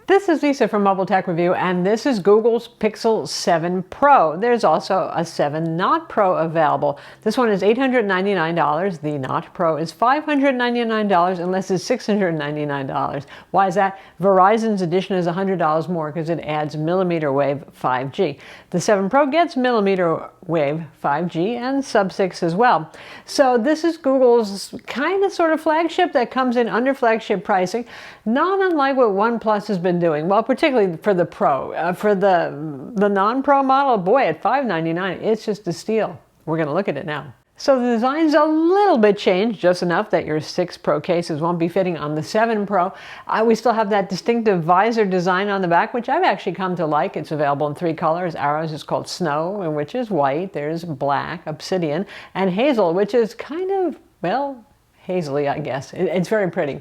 This is Lisa from Mobile Tech Review, and this is Google's Pixel 7 Pro. There's also a 7 Not Pro available. This one is $899. The Not Pro is $599, unless it's $699. Why is that? Verizon's edition is $100 more because it adds millimeter wave 5G. The 7 Pro gets millimeter wave 5G and sub-6 as well. So this is Google's kind of sort of flagship that comes in under flagship pricing, not unlike what OnePlus has been doing. Well, particularly for the Pro. For the non-Pro model, boy, at $599, it's just a steal. We're going to look at it now. So the design's a little bit changed, just enough that your 6 Pro cases won't be fitting on the 7 Pro. We still have that distinctive visor design on the back, which I've actually come to like. It's available in 3 colors. Ours is called Snow, which is white. There's black, obsidian, and hazel, which is kind of, well, hazily, I guess. It's very pretty.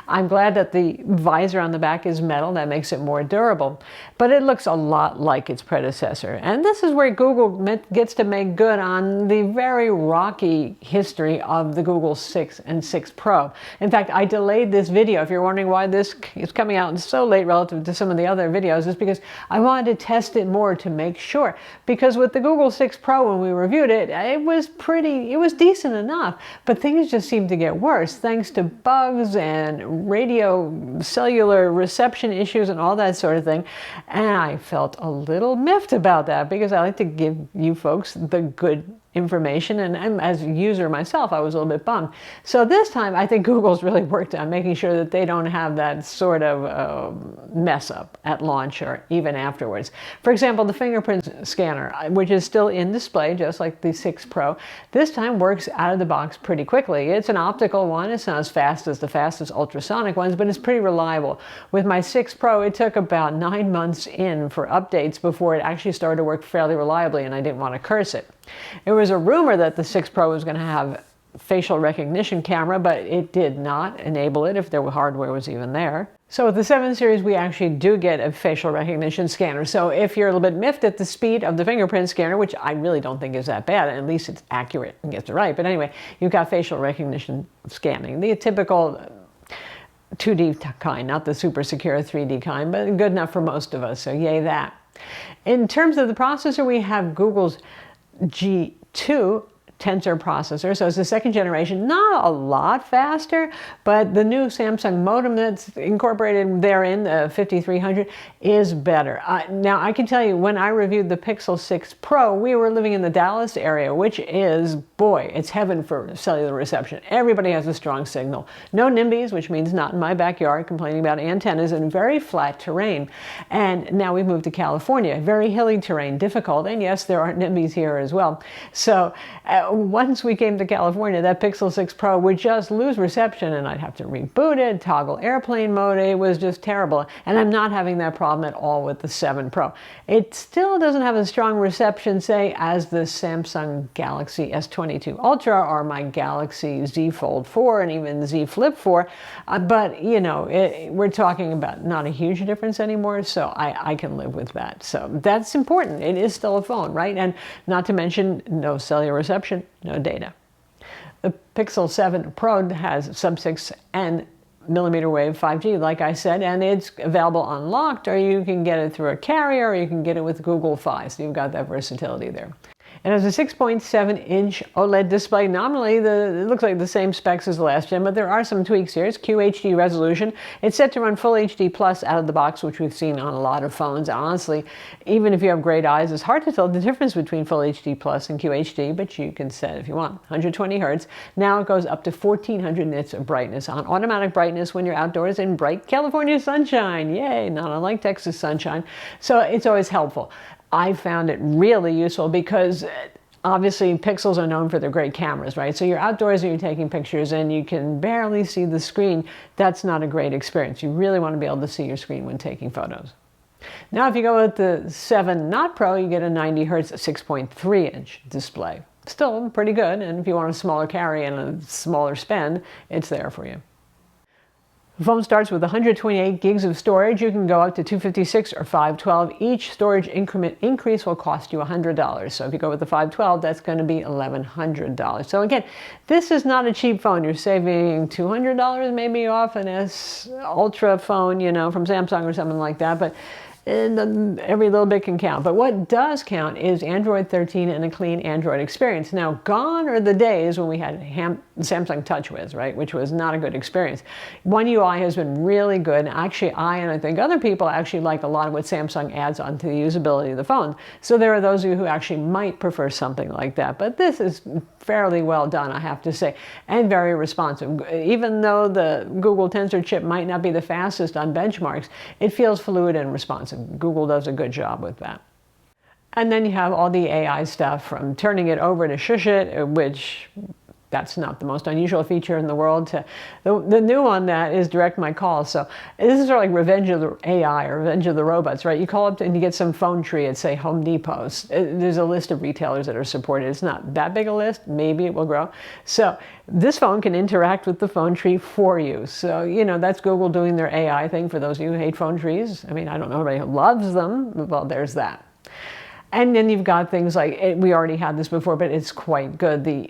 I'm glad that the visor on the back is metal. That makes it more durable. But it looks a lot like its predecessor. And this is where Google gets to make good on the very rocky history of the Google 6 and 6 Pro. In fact, I delayed this video. If you're wondering why this is coming out so late relative to some of the other videos, it's because I wanted to test it more to make sure. Because with the Google 6 Pro, when we reviewed it, it was decent enough. But things just seemed to get worse thanks to bugs and radio cellular reception issues and all that sort of thing. And I felt a little miffed about that because I like to give you folks the good information, and as a user myself, I was a little bit bummed. So this time, I think Google's really worked on making sure that they don't have that sort of mess up at launch or even afterwards. For example, the fingerprint scanner, which is still in display, just like the 6 Pro, this time works out of the box pretty quickly. It's an optical one. It's not as fast as the fastest ultrasonic ones, but it's pretty reliable. With my 6 Pro, it took about 9 months in for updates before it actually started to work fairly reliably, and I didn't want to curse it. There was a rumor that the 6 Pro was going to have facial recognition camera, but it did not enable it if their hardware was even there. So with the 7 series, we actually do get a facial recognition scanner. So if you're a little bit miffed at the speed of the fingerprint scanner, which I really don't think is that bad, at least it's accurate and gets it right. But anyway, you've got facial recognition scanning, the typical 2D kind, not the super secure 3D kind, but good enough for most of us, so yay that. In terms of the processor, we have Google's G2 Tensor processor, so it's the 2nd generation, not a lot faster, but the new Samsung modem that's incorporated therein, the 5300, is better. Now, I can tell you, when I reviewed the Pixel 6 Pro, we were living in the Dallas area, which is, boy, it's heaven for cellular reception. Everybody has a strong signal. No NIMBYs, which means not in my backyard, complaining about antennas, and very flat terrain. And now we've moved to California, very hilly terrain, difficult, and yes, there are NIMBYs here as well. So once we came to California, that Pixel 6 Pro would just lose reception, and I'd have to reboot it, toggle airplane mode. It was just terrible. And I'm not having that problem at all with the 7 Pro. It still doesn't have a strong reception, say, as the Samsung Galaxy S22 Ultra or my Galaxy Z Fold 4 and even Z Flip 4. But, you know, we're talking about not a huge difference anymore, so I can live with that. So that's important. It is still a phone, right? And not to mention no cellular reception, no data. The Pixel 7 Pro has sub-6 and millimeter wave 5G, like I said, and it's available unlocked, or you can get it through a carrier, or you can get it with Google Fi, so you've got that versatility there. It has a 6.7-inch OLED display. Nominally, it looks like the same specs as the last gen, but there are some tweaks here. It's QHD resolution. It's set to run Full HD Plus out of the box, which we've seen on a lot of phones. Honestly, even if you have great eyes, it's hard to tell the difference between Full HD Plus and QHD, but you can set it if you want. 120 hertz. Now it goes up to 1400 nits of brightness on automatic brightness when you're outdoors in bright California sunshine. Yay, not unlike Texas sunshine. So it's always helpful. I found it really useful because obviously pixels are known for their great cameras, right? So you're outdoors and you're taking pictures and you can barely see the screen. That's not a great experience. You really want to be able to see your screen when taking photos. Now, if you go with the 7 Not Pro, you get a 90 hertz 6.3-inch display. Still pretty good, and if you want a smaller carry and a smaller spend, it's there for you. The phone starts with 128 gigs of storage. You can go up to 256 or 512. Each storage increment increase will cost you $100. So if you go with the 512, that's going to be $1,100. So again, this is not a cheap phone. You're saving $200 maybe off an S Ultra phone, you know, from Samsung or something like that. But every little bit can count. But what does count is Android 13 and a clean Android experience. Now, gone are the days when we had Samsung TouchWiz, right, which was not a good experience. One UI has been really good. Actually, I think other people actually like a lot of what Samsung adds onto the usability of the phone. So there are those of you who actually might prefer something like that. But this is fairly well done, I have to say, and very responsive. Even though the Google Tensor chip might not be the fastest on benchmarks, it feels fluid and responsive. Google does a good job with that. And then you have all the AI stuff, from turning it over to shush it, which that's not the most unusual feature in the world, to the new one that is direct my calls. So this is sort of like Revenge of the AI or Revenge of the Robots, right? You call up and you get some phone tree at, say, Home Depot. There's a list of retailers that are supported. It's not that big a list. Maybe it will grow. So this phone can interact with the phone tree for you. So, you know, that's Google doing their AI thing for those of you who hate phone trees. I mean, I don't know anybody who loves them. Well, there's that. And then you've got things like, we already had this before, but it's quite good.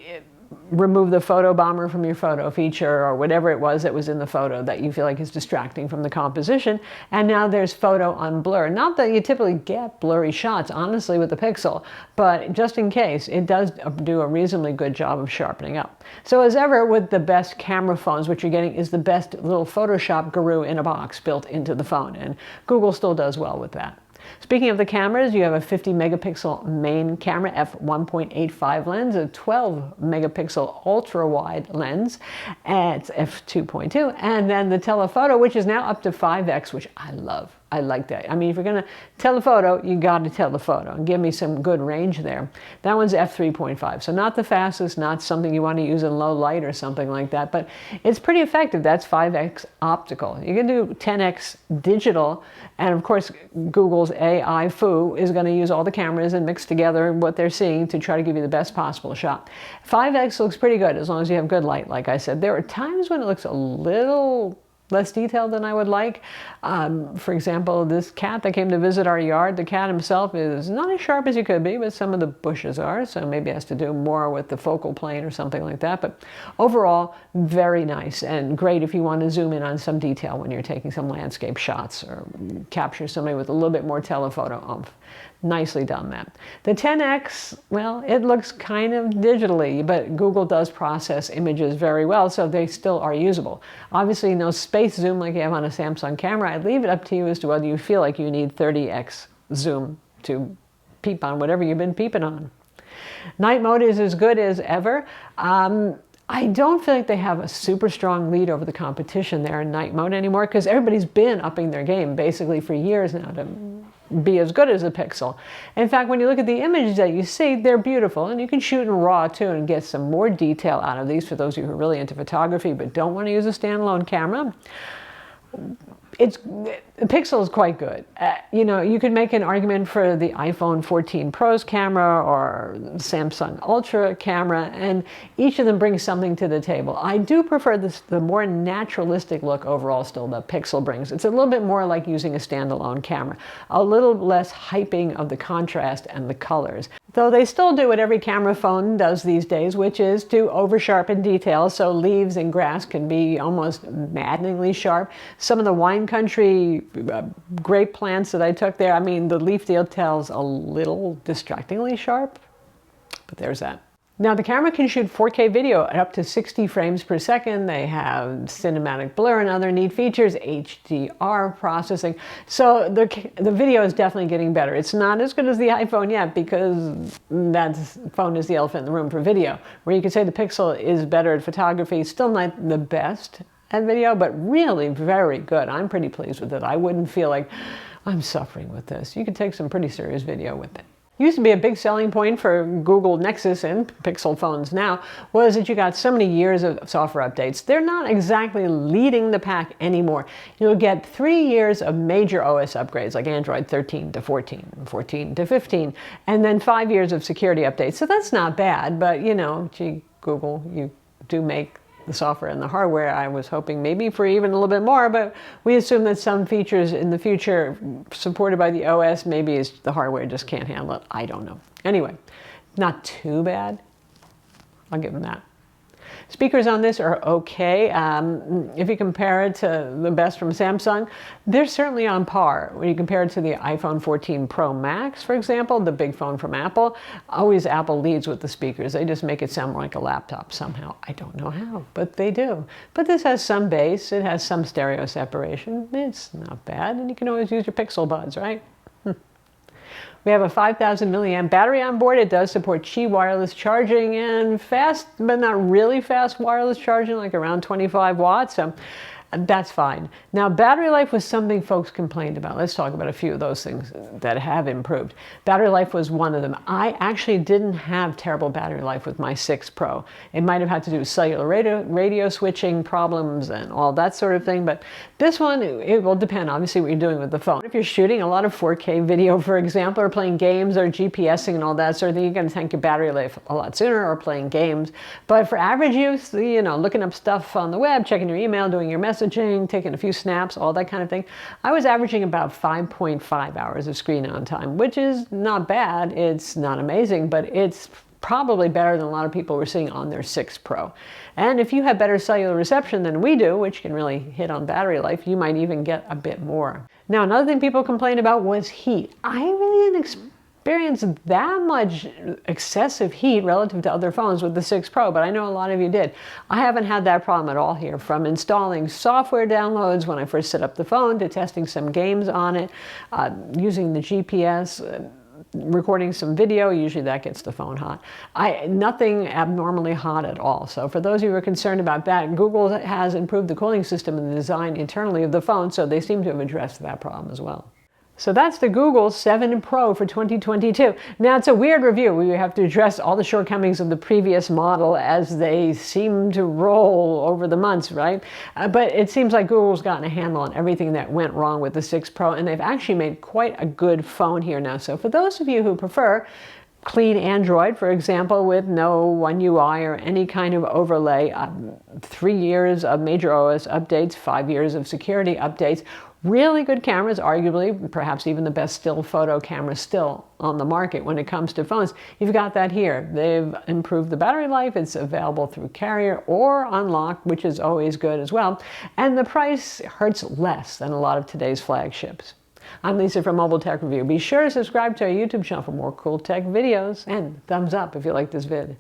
Remove the photo bomber from your photo feature, or whatever it was that was in the photo that you feel like is distracting from the composition. And now there's photo on blur. Not that you typically get blurry shots, honestly, with the Pixel, but just in case, it does do a reasonably good job of sharpening up. So as ever with the best camera phones, what you're getting is the best little Photoshop guru in a box built into the phone. And Google still does well with that. Speaking of the cameras, you have a 50 megapixel main camera f1.85 lens, a 12 megapixel ultra wide lens at f2.2, and then the telephoto, which is now up to 5x, which I love. I like that. I mean, if you're going to tell a photo, you got to tell the photo and give me some good range there. That one's f3.5, so not the fastest, not something you want to use in low light or something like that, but it's pretty effective. That's 5x optical. You can do 10x digital, and of course, Google's AI Fu is going to use all the cameras and mix together what they're seeing to try to give you the best possible shot. 5x looks pretty good as long as you have good light, like I said. There are times when it looks a little less detailed than I would like. For example, this cat that came to visit our yard, the cat himself is not as sharp as he could be, but some of the bushes are, so maybe it has to do more with the focal plane or something like that. But overall, very nice and great if you want to zoom in on some detail when you're taking some landscape shots or capture somebody with a little bit more telephoto oomph. Nicely done that. The 10X, well, it looks kind of digitally, but Google does process images very well, so they still are usable. Obviously, no space zoom like you have on a Samsung camera. I'd leave it up to you as to whether you feel like you need 30X zoom to peep on whatever you've been peeping on. Night mode is as good as ever. I don't feel like they have a super strong lead over the competition there in night mode anymore, because everybody's been upping their game basically for years now to be as good as a Pixel. In fact, when you look at the images that you see, they're beautiful, and you can shoot in RAW too and get some more detail out of these for those of you who are really into photography but don't want to use a standalone camera. The Pixel is quite good. You know, you could make an argument for the iPhone 14 Pro's camera or Samsung Ultra camera, and each of them brings something to the table. I do prefer the more naturalistic look overall still the Pixel brings. It's a little bit more like using a standalone camera. A little less hyping of the contrast and the colors. Though they still do what every camera phone does these days, which is to over-sharpen details, so leaves and grass can be almost maddeningly sharp. Some of the wine country grape plants that I took there, I mean, the leaf detail's a little distractingly sharp, but there's that. Now the camera can shoot 4K video at up to 60 frames per second. They have cinematic blur and other neat features, HDR processing. So the video is definitely getting better. It's not as good as the iPhone yet, because that phone is the elephant in the room for video. Where you could say the Pixel is better at photography, still not the best at video, but really very good. I'm pretty pleased with it. I wouldn't feel like I'm suffering with this. You could take some pretty serious video with it. Used to be a big selling point for Google Nexus and Pixel phones now was that you got so many years of software updates. They're not exactly leading the pack anymore. You'll get 3 years of major OS upgrades like Android 13 to 14, 14 to 15, and then 5 years of security updates. So that's not bad, but you know, gee, Google, you do make the software and the hardware. I was hoping maybe for even a little bit more, but we assume that some features in the future supported by the OS, maybe the hardware just can't handle it. I don't know. Anyway, not too bad. I'll give them that. Speakers on this are okay. If you compare it to the best from Samsung, they're certainly on par. When you compare it to the iPhone 14 Pro Max, for example, the big phone from Apple, always Apple leads with the speakers. They just make it sound like a laptop somehow. I don't know how, but they do. But this has some bass. It has some stereo separation. It's not bad, and you can always use your Pixel Buds, right? We have a 5,000 milliamp battery on board. It does support Qi wireless charging and fast, but not really fast wireless charging, like around 25 watts. So that's fine. Now, battery life was something folks complained about. Let's talk about a few of those things that have improved. Battery life was one of them. I actually didn't have terrible battery life with my 6 Pro. It might have had to do with cellular radio switching problems and all that sort of thing, but this one, it will depend, obviously, what you're doing with the phone. If you're shooting a lot of 4K video, for example, or playing games or GPSing and all that sort of thing, you're going to tank your battery life a lot sooner, or playing games. But for average use, you know, looking up stuff on the web, checking your email, doing your messaging, taking a few snaps, all that kind of thing, I was averaging about 5.5 hours of screen on time, which is not bad. It's not amazing, but it's probably better than a lot of people were seeing on their 6 Pro. And if you have better cellular reception than we do, which can really hit on battery life, you might even get a bit more. Now, another thing people complained about was heat. I really didn't experience that much excessive heat relative to other phones with the 6 Pro, but I know a lot of you did. I haven't had that problem at all here, from installing software downloads when I first set up the phone to testing some games on it, using the GPS, recording some video. Usually that gets the phone hot. Nothing abnormally hot at all. So for those of you who are concerned about that, Google has improved the cooling system and the design internally of the phone, so they seem to have addressed that problem as well. So that's the Google 7 Pro for 2022. Now, it's a weird review. We have to address all the shortcomings of the previous model as they seem to roll over the months, right? But it seems like Google's gotten a handle on everything that went wrong with the 6 Pro, and they've actually made quite a good phone here now. So for those of you who prefer clean Android, for example, with no One UI or any kind of overlay, 3 years of major OS updates, 5 years of security updates, really good cameras, arguably, perhaps even the best still photo camera still on the market when it comes to phones. You've got that here. They've improved the battery life. It's available through carrier or unlocked, which is always good as well. And the price hurts less than a lot of today's flagships. I'm Lisa from Mobile Tech Review. Be sure to subscribe to our YouTube channel for more cool tech videos, and thumbs up if you like this vid.